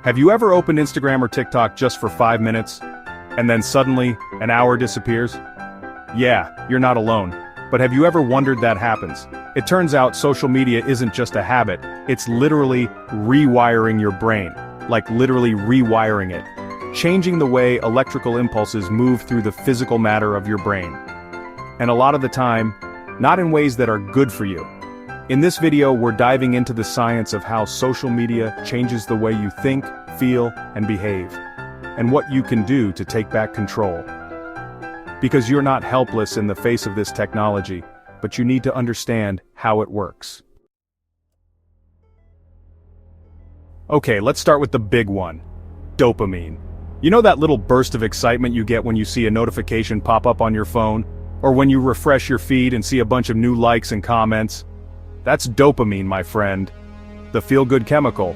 Have you ever opened Instagram or TikTok just for 5 minutes, and then suddenly, an hour disappears? Yeah, you're not alone. But have you ever wondered that happens? It turns out social media isn't just a habit, it's literally rewiring your brain. Like literally rewiring it. Changing the way electrical impulses move through the physical matter of your brain. And a lot of the time, not in ways that are good for you. In this video, we're diving into the science of how social media changes the way you think, feel, and behave. And what you can do to take back control. Because you're not helpless in the face of this technology, but you need to understand how it works. Okay, let's start with the big one. Dopamine. You know that little burst of excitement you get when you see a notification pop up on your phone? Or when you refresh your feed and see a bunch of new likes and comments? That's dopamine, my friend. The feel-good chemical.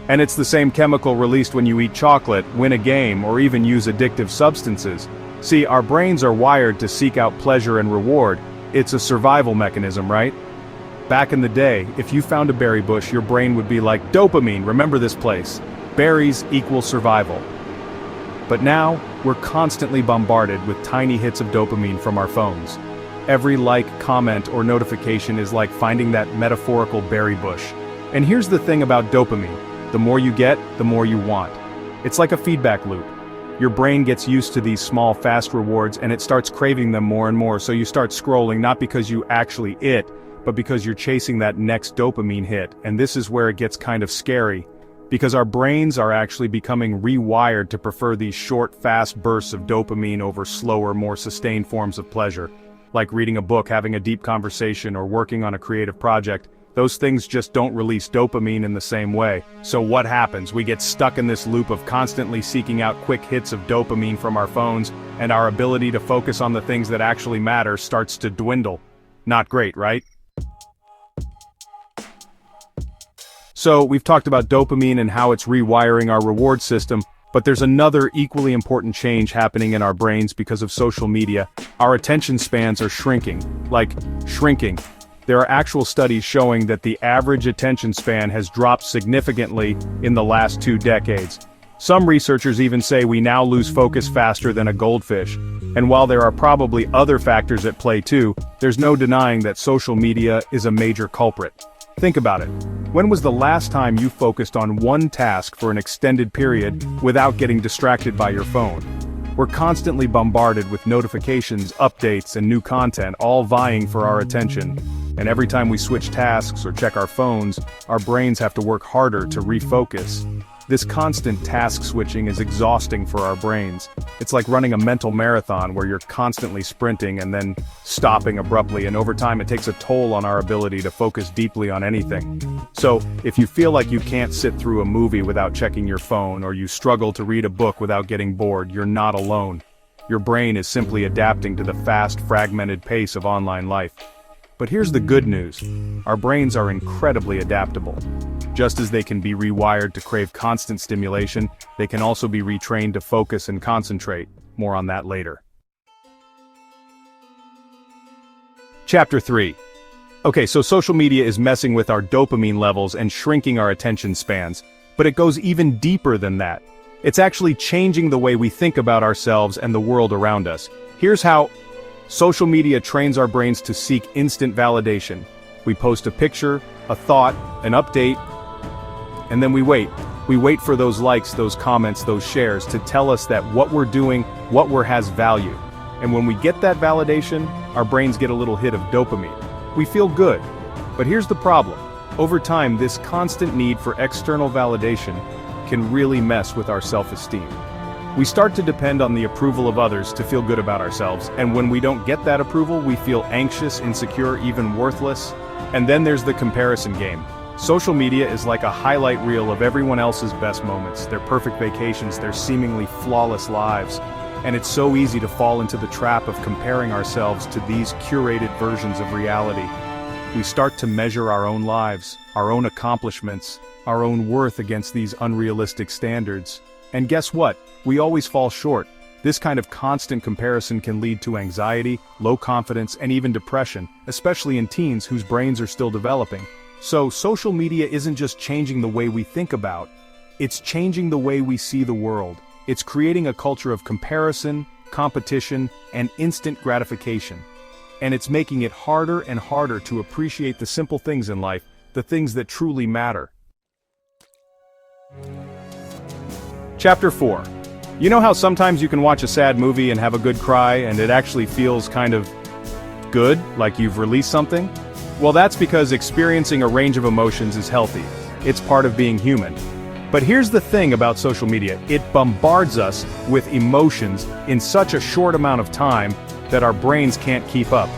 And it's the same chemical released when you eat chocolate, win a game, or even use addictive substances. See, our brains are wired to seek out pleasure and reward. It's a survival mechanism, right? Back in the day, if you found a berry bush, your brain would be like, dopamine, remember this place. Berries equal survival. But now, we're constantly bombarded with tiny hits of dopamine from our phones. Every like, comment, or notification is like finding that metaphorical berry bush. And here's the thing about dopamine. The more you get, the more you want. It's like a feedback loop. Your brain gets used to these small, fast rewards and it starts craving them more and more, so you start scrolling not because you actually it, but because you're chasing that next dopamine hit, and this is where it gets kind of scary. Because our brains are actually becoming rewired to prefer these short, fast bursts of dopamine over slower, more sustained forms of pleasure. Like reading a book, having a deep conversation, or working on a creative project. Those things just don't release dopamine in the same way. So what happens? We get stuck in this loop of constantly seeking out quick hits of dopamine from our phones, and our ability to focus on the things that actually matter starts to dwindle. Not great, right? So, we've talked about dopamine and how it's rewiring our reward system, but there's another equally important change happening in our brains because of social media. Our attention spans are shrinking. Like, shrinking. There are actual studies showing that the average attention span has dropped significantly in the last 2 decades. Some researchers even say we now lose focus faster than a goldfish. And while there are probably other factors at play too, there's no denying that social media is a major culprit. Think about it. When was the last time you focused on one task for an extended period without getting distracted by your phone? We're constantly bombarded with notifications, updates, and new content, all vying for our attention. And every time we switch tasks or check our phones, our brains have to work harder to refocus. This constant task switching is exhausting for our brains. It's like running a mental marathon where you're constantly sprinting and then stopping abruptly, and over time it takes a toll on our ability to focus deeply on anything. So, if you feel like you can't sit through a movie without checking your phone, or you struggle to read a book without getting bored, you're not alone. Your brain is simply adapting to the fast, fragmented pace of online life. But here's the good news. Our brains are incredibly adaptable. Just as they can be rewired to crave constant stimulation, they can also be retrained to focus and concentrate. More on that later. Chapter 3. Okay, so social media is messing with our dopamine levels and shrinking our attention spans, but it goes even deeper than that. It's actually changing the way we think about ourselves and the world around us. Here's how. Social media trains our brains to seek instant validation. We post a picture, a thought, an update, and then we wait. We wait for those likes, those comments, those shares to tell us that what we're doing, has value. And when we get that validation, our brains get a little hit of dopamine. We feel good. But here's the problem. Over time, this constant need for external validation can really mess with our self-esteem. We start to depend on the approval of others to feel good about ourselves, and when we don't get that approval, we feel anxious, insecure, even worthless. And then there's the comparison game. Social media is like a highlight reel of everyone else's best moments, their perfect vacations, their seemingly flawless lives. And it's so easy to fall into the trap of comparing ourselves to these curated versions of reality. We start to measure our own lives, our own accomplishments, our own worth against these unrealistic standards. And guess what? We always fall short. This kind of constant comparison can lead to anxiety, low confidence, and even depression, especially in teens whose brains are still developing. So, social media isn't just changing the way we think about, It's changing the way we see the world. It's creating a culture of comparison, competition, and instant gratification. And it's making it harder and harder to appreciate the simple things in life, the things that truly matter. Chapter 4. You know how sometimes you can watch a sad movie and have a good cry and it actually feels kind of good, like you've released something? Well, that's because experiencing a range of emotions is healthy. It's part of being human. But here's the thing about social media, it bombards us with emotions in such a short amount of time that our brains can't keep up.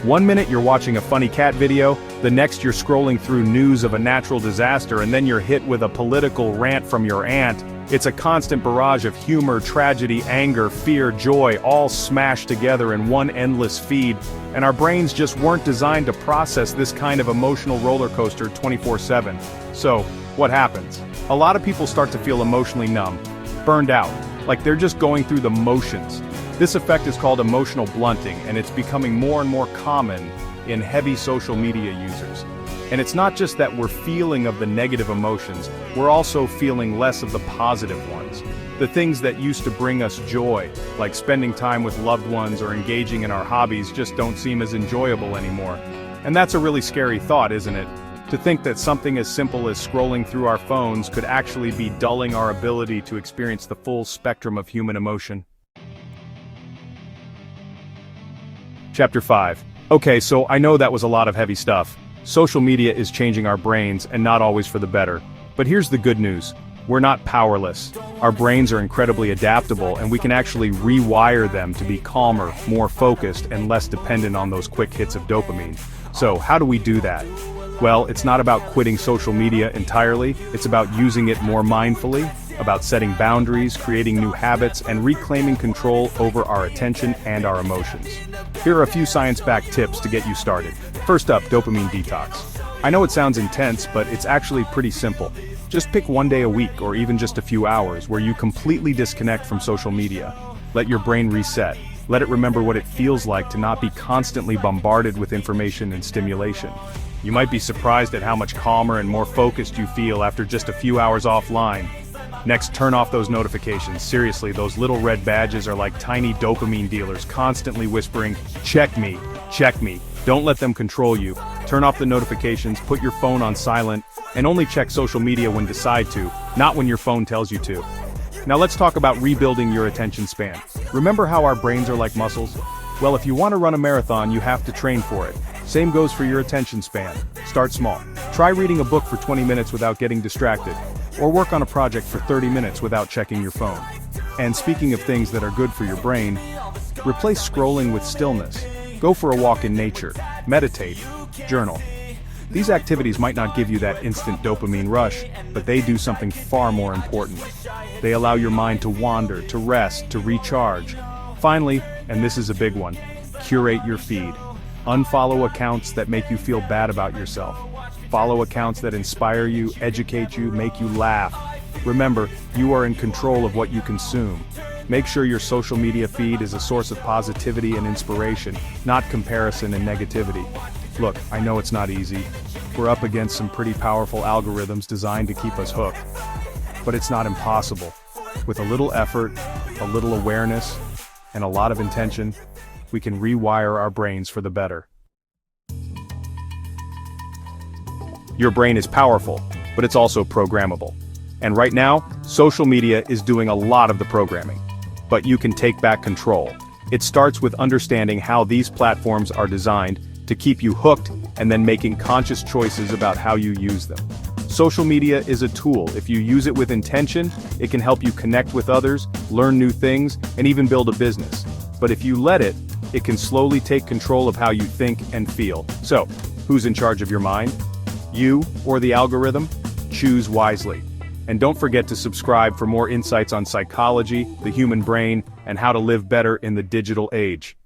1 minute you're watching a funny cat video, the next you're scrolling through news of a natural disaster, and then you're hit with a political rant from your aunt. It's a constant barrage of humor, tragedy, anger, fear, joy, all smashed together in one endless feed, and our brains just weren't designed to process this kind of emotional roller coaster 24/7. So, what happens? A lot of people start to feel emotionally numb, burned out, like they're just going through the motions. This effect is called emotional blunting, and it's becoming more and more common in heavy social media users. And it's not just that we're feeling of the negative emotions, we're also feeling less of the positive ones. The things that used to bring us joy, like spending time with loved ones or engaging in our hobbies, just don't seem as enjoyable anymore. And that's a really scary thought, isn't it? To think that something as simple as scrolling through our phones could actually be dulling our ability to experience the full spectrum of human emotion. Chapter 5. Okay, so I know that was a lot of heavy stuff. Social media is changing our brains, and not always for the better. But here's the good news. We're not powerless. Our brains are incredibly adaptable, and we can actually rewire them to be calmer, more focused, and less dependent on those quick hits of dopamine. So, how do we do that? Well, it's not about quitting social media entirely, it's about using it more mindfully, about setting boundaries, creating new habits, and reclaiming control over our attention and our emotions. Here are a few science-backed tips to get you started. First up, dopamine detox. I know it sounds intense, but it's actually pretty simple. Just pick one day a week, or even just a few hours, where you completely disconnect from social media. Let your brain reset. Let it remember what it feels like to not be constantly bombarded with information and stimulation. You might be surprised at how much calmer and more focused you feel after just a few hours offline. Next, turn off those notifications. Seriously, those little red badges are like tiny dopamine dealers constantly whispering, "Check me, check me." Don't let them control you. Turn off the notifications, put your phone on silent, and only check social media when decide to, not when your phone tells you to. Now let's talk about rebuilding your attention span. Remember how our brains are like muscles? Well, if you want to run a marathon, you have to train for it. Same goes for your attention span. Start small. Try reading a book for 20 minutes without getting distracted, or work on a project for 30 minutes without checking your phone. And speaking of things that are good for your brain, replace scrolling with stillness. Go for a walk in nature, meditate, journal. These activities might not give you that instant dopamine rush, but they do something far more important. They allow your mind to wander, to rest, to recharge. Finally, and this is a big one, curate your feed. Unfollow accounts that make you feel bad about yourself. Follow accounts that inspire you, educate you, make you laugh. Remember, you are in control of what you consume. Make sure your social media feed is a source of positivity and inspiration, not comparison and negativity. Look, I know it's not easy. We're up against some pretty powerful algorithms designed to keep us hooked. But it's not impossible. With a little effort, a little awareness, and a lot of intention, we can rewire our brains for the better. Your brain is powerful, but it's also programmable. And right now, social media is doing a lot of the programming. But you can take back control. It starts with understanding how these platforms are designed to keep you hooked and then making conscious choices about how you use them. Social media is a tool. If you use it with intention, it can help you connect with others, learn new things, and even build a business. But if you let it, it can slowly take control of how you think and feel. So, who's in charge of your mind? You or the algorithm? Choose wisely. And don't forget to subscribe for more insights on psychology, the human brain, and how to live better in the digital age.